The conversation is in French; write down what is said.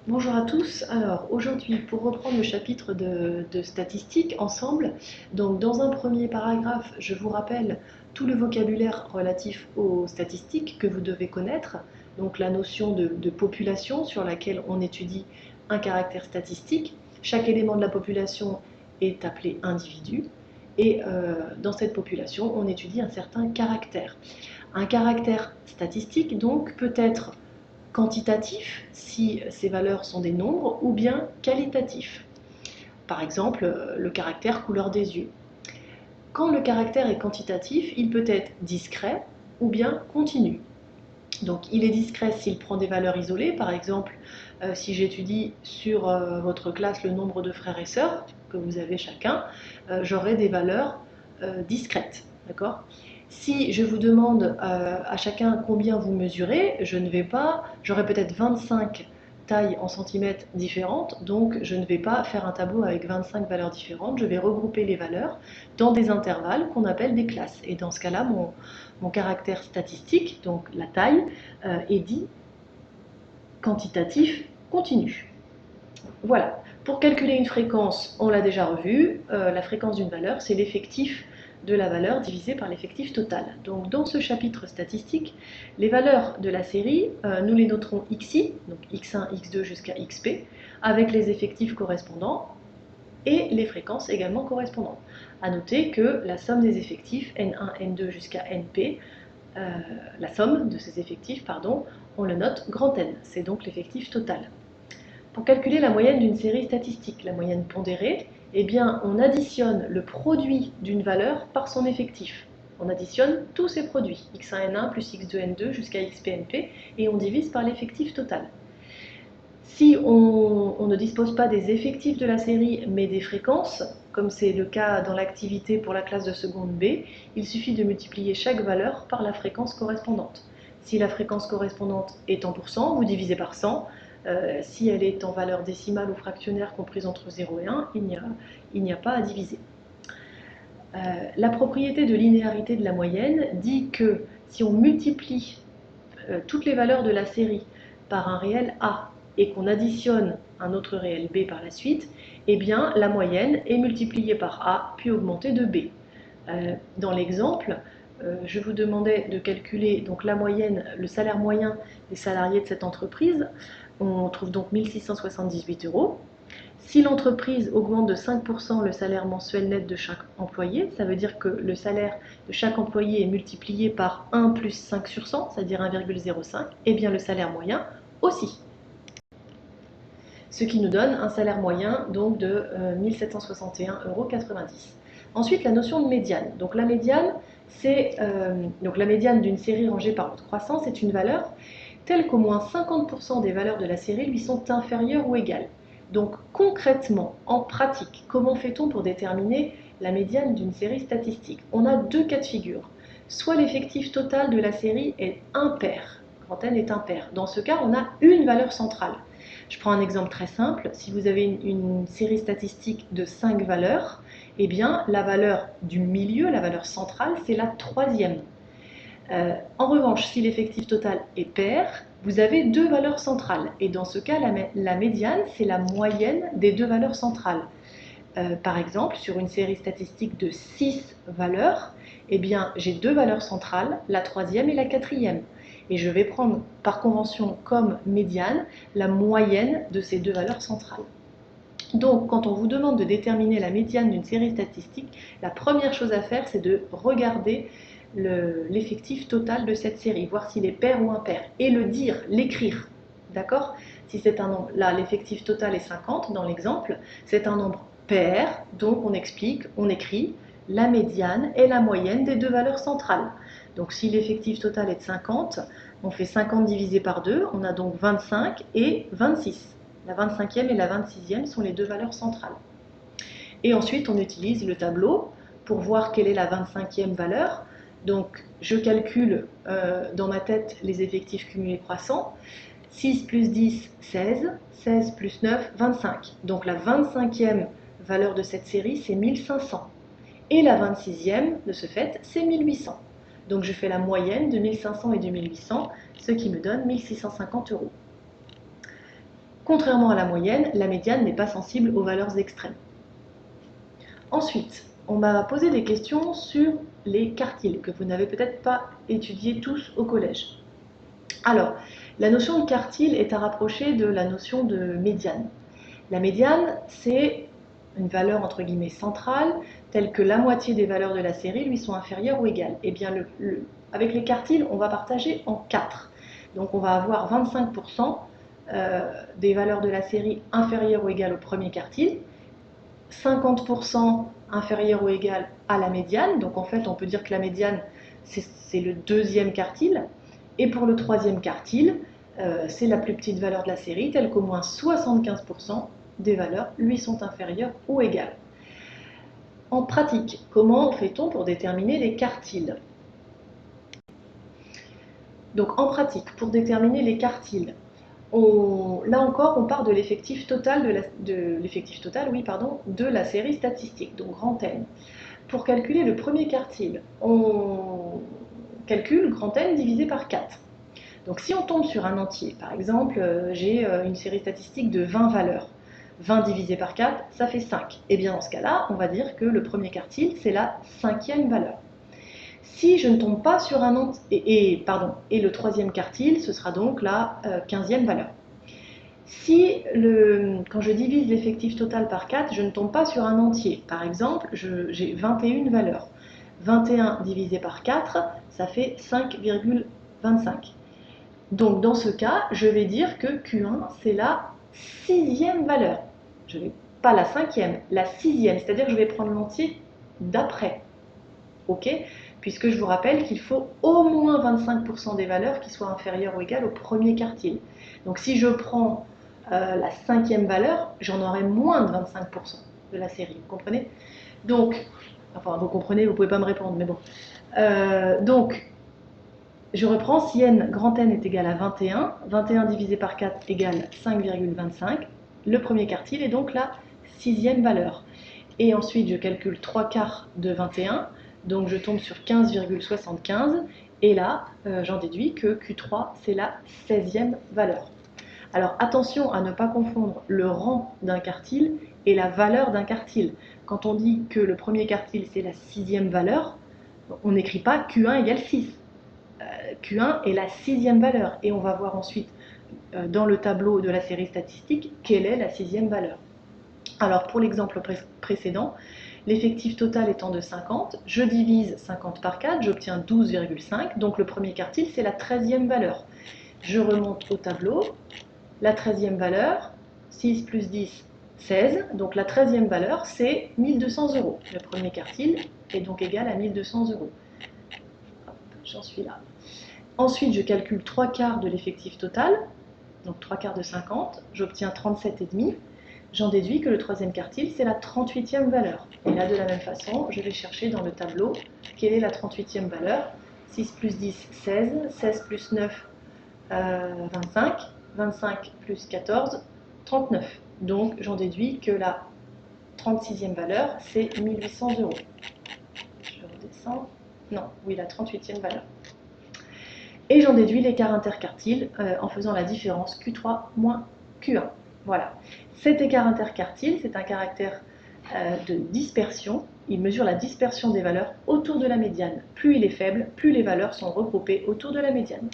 Bonjour à tous. Alors aujourd'hui, pour reprendre le chapitre de statistiques ensemble, donc dans un premier paragraphe, je vous rappelle tout le vocabulaire relatif aux statistiques que vous devez connaître, donc la notion de population sur laquelle on étudie un caractère statistique. Chaque élément de la population est appelé individu et dans cette population, on étudie un certain caractère. Un caractère statistique donc peut être quantitatif, si ces valeurs sont des nombres, ou bien qualitatif. Par exemple, le caractère couleur des yeux. Quand le caractère est quantitatif, il peut être discret ou bien continu. Donc il est discret s'il prend des valeurs isolées. Par exemple, si j'étudie sur votre classe le nombre de frères et sœurs que vous avez chacun, j'aurai des valeurs discrètes. D'accord ? Si je vous demande à chacun combien vous mesurez, j'aurai peut-être 25 tailles en centimètres différentes, donc je ne vais pas faire un tableau avec 25 valeurs différentes, je vais regrouper les valeurs dans des intervalles qu'on appelle des classes. Et dans ce cas-là, mon caractère statistique, donc la taille, est dit quantitatif continu. Voilà. Pour calculer une fréquence, on l'a déjà revu, la fréquence d'une valeur, c'est l'effectif de la valeur divisé par l'effectif total. Donc dans ce chapitre statistique, les valeurs de la série, nous les noterons xi, donc x1, x2 jusqu'à xp, avec les effectifs correspondants et les fréquences également correspondantes. A noter que la somme des effectifs n1, n2 jusqu'à np, la somme de ces effectifs, pardon, on le note grand N, c'est donc l'effectif total. Pour calculer la moyenne d'une série statistique, la moyenne pondérée, eh bien, on additionne le produit d'une valeur par son effectif. On additionne tous ces produits, x1n1 plus x2n2 jusqu'à xpnp, et on divise par l'effectif total. Si on ne dispose pas des effectifs de la série, mais des fréquences, comme c'est le cas dans l'activité pour la classe de seconde B, il suffit de multiplier chaque valeur par la fréquence correspondante. Si la fréquence correspondante est en pourcent, vous divisez par 100. Si elle est en valeur décimale ou fractionnaire comprise entre 0 et 1, il n'y a pas à diviser. La propriété de linéarité de la moyenne dit que si on multiplie toutes les valeurs de la série par un réel A et qu'on additionne un autre réel B par la suite, eh bien la moyenne est multipliée par A puis augmentée de B. Dans l'exemple, je vous demandais de calculer donc la moyenne, le salaire moyen des salariés de cette entreprise. On trouve donc 1 678 €. Si l'entreprise augmente de 5% le salaire mensuel net de chaque employé, ça veut dire que le salaire de chaque employé est multiplié par 1 plus 5 sur 100, c'est-à-dire 1,05, et bien le salaire moyen aussi. Ce qui nous donne un salaire moyen donc de 1 761,90 €. Ensuite, la notion de médiane. Donc la médiane, c'est la médiane d'une série rangée par ordre croissant, c'est une valeur telle qu'au moins 50% des valeurs de la série lui sont inférieures ou égales. Donc concrètement, en pratique, comment fait-on pour déterminer la médiane d'une série statistique? On a deux cas de figure. Soit l'effectif total de la série est impair, grand N est impair. Dans ce cas, on a une valeur centrale. Je prends un exemple très simple. Si vous avez une série statistique de 5 valeurs, eh bien la valeur du milieu, la valeur centrale, c'est la troisième. En revanche, si l'effectif total est pair, vous avez deux valeurs centrales. Et dans ce cas, la médiane, c'est la moyenne des deux valeurs centrales. Par exemple, sur une série statistique de 6 valeurs, eh bien, j'ai deux valeurs centrales, la troisième et la quatrième. Et je vais prendre par convention comme médiane la moyenne de ces deux valeurs centrales. Donc, quand on vous demande de déterminer la médiane d'une série statistique, la première chose à faire, c'est de regarder l'effectif total de cette série, voir s'il est pair ou impair, et le dire, l'écrire. D'accord? Si c'est un nombre, là l'effectif total est 50 dans l'exemple, c'est un nombre pair, donc on écrit la médiane et la moyenne des deux valeurs centrales. Donc si l'effectif total est de 50, on fait 50 divisé par 2, on a donc 25 et 26. La 25e et la 26e sont les deux valeurs centrales. Et ensuite, on utilise le tableau pour voir quelle est la 25e valeur. Donc, je calcule dans ma tête les effectifs cumulés croissants. 6 plus 10, 16. 16 plus 9, 25. Donc, la 25e valeur de cette série, c'est 1500. Et la 26e, de ce fait, c'est 1800. Donc, je fais la moyenne de 1500 et de 1800, ce qui me donne 1650 €. Contrairement à la moyenne, la médiane n'est pas sensible aux valeurs extrêmes. Ensuite, on m'a posé des questions sur les quartiles, que vous n'avez peut-être pas étudié tous au collège. Alors, la notion de quartile est à rapprocher de la notion de médiane. La médiane, c'est une valeur entre guillemets centrale, telle que la moitié des valeurs de la série lui sont inférieures ou égales. Et bien, avec les quartiles, on va partager en 4. Donc, on va avoir 25% des valeurs de la série inférieures ou égales au premier quartile, 50% inférieures ou égales à la médiane. Donc, en fait, on peut dire que la médiane, c'est le deuxième quartile. Et pour le troisième quartile, c'est la plus petite valeur de la série, telle qu'au moins 75% des valeurs lui sont inférieures ou égales. En pratique, comment fait-on pour déterminer les quartiles? Donc en pratique, pour déterminer les quartiles, là encore, on part de l'effectif total de la série statistique, donc grand N. Pour calculer le premier quartile, on calcule grand N divisé par 4. Donc si on tombe sur un entier, par exemple, j'ai une série statistique de 20 valeurs. 20 divisé par 4, ça fait 5. Et bien dans ce cas-là, on va dire que le premier quartile, c'est la 5e valeur. Si je ne tombe pas sur un entier, et le troisième quartile, ce sera donc la 15e valeur. Si, quand je divise l'effectif total par 4, je ne tombe pas sur un entier. Par exemple, j'ai 21 valeurs. 21 divisé par 4, ça fait 5,25. Donc dans ce cas, je vais dire que Q1, c'est la 6e valeur. Je vais pas la 5e, la 6e, c'est-à-dire que je vais prendre l'entier d'après. Ok? Puisque je vous rappelle qu'il faut au moins 25% des valeurs qui soient inférieures ou égales au premier quartile. Donc si je prends la 5e valeur, j'en aurai moins de 25% de la série. Vous comprenez? Donc, enfin vous comprenez, vous pouvez pas me répondre, mais bon. Donc, je reprends, si n, grand N est égal à 21, 21 divisé par 4 égale 5,25, le premier quartile est donc la 6e valeur. Et ensuite, je calcule 3 quarts de 21, donc je tombe sur 15,75, et là, j'en déduis que Q3, c'est la 16e valeur. Alors attention à ne pas confondre le rang d'un quartile et la valeur d'un quartile. Quand on dit que le premier quartile, c'est la 6e valeur, on n'écrit pas Q1 égale 6. Q1 est la 6e valeur, et on va voir ensuite dans le tableau de la série statistique quelle est la 6e valeur. Alors pour l'exemple précédent, l'effectif total étant de 50, je divise 50 par 4, j'obtiens 12,5, donc le premier quartile c'est la 13e valeur. Je remonte au tableau, la 13e valeur, 6 plus 10, 16, donc la 13e valeur c'est 1200 euros. Le premier quartile est donc égal à 1200 euros. J'en suis là. Ensuite, je calcule 3 quarts de l'effectif total, donc 3 quarts de 50, j'obtiens 37,5. J'en déduis que le troisième quartile, c'est la 38e valeur. Et là, de la même façon, je vais chercher dans le tableau quelle est la 38e valeur. 6 plus 10, 16. 16 plus 9, 25. 25 plus 14, 39. Donc, j'en déduis que la 36e valeur, c'est 1800 euros. Je redescends. Non, oui, la 38e valeur. Et j'en déduis l'écart interquartile en faisant la différence Q3 moins Q1. Voilà. Cet écart interquartile, c'est un caractère de dispersion. Il mesure la dispersion des valeurs autour de la médiane. Plus il est faible, plus les valeurs sont regroupées autour de la médiane.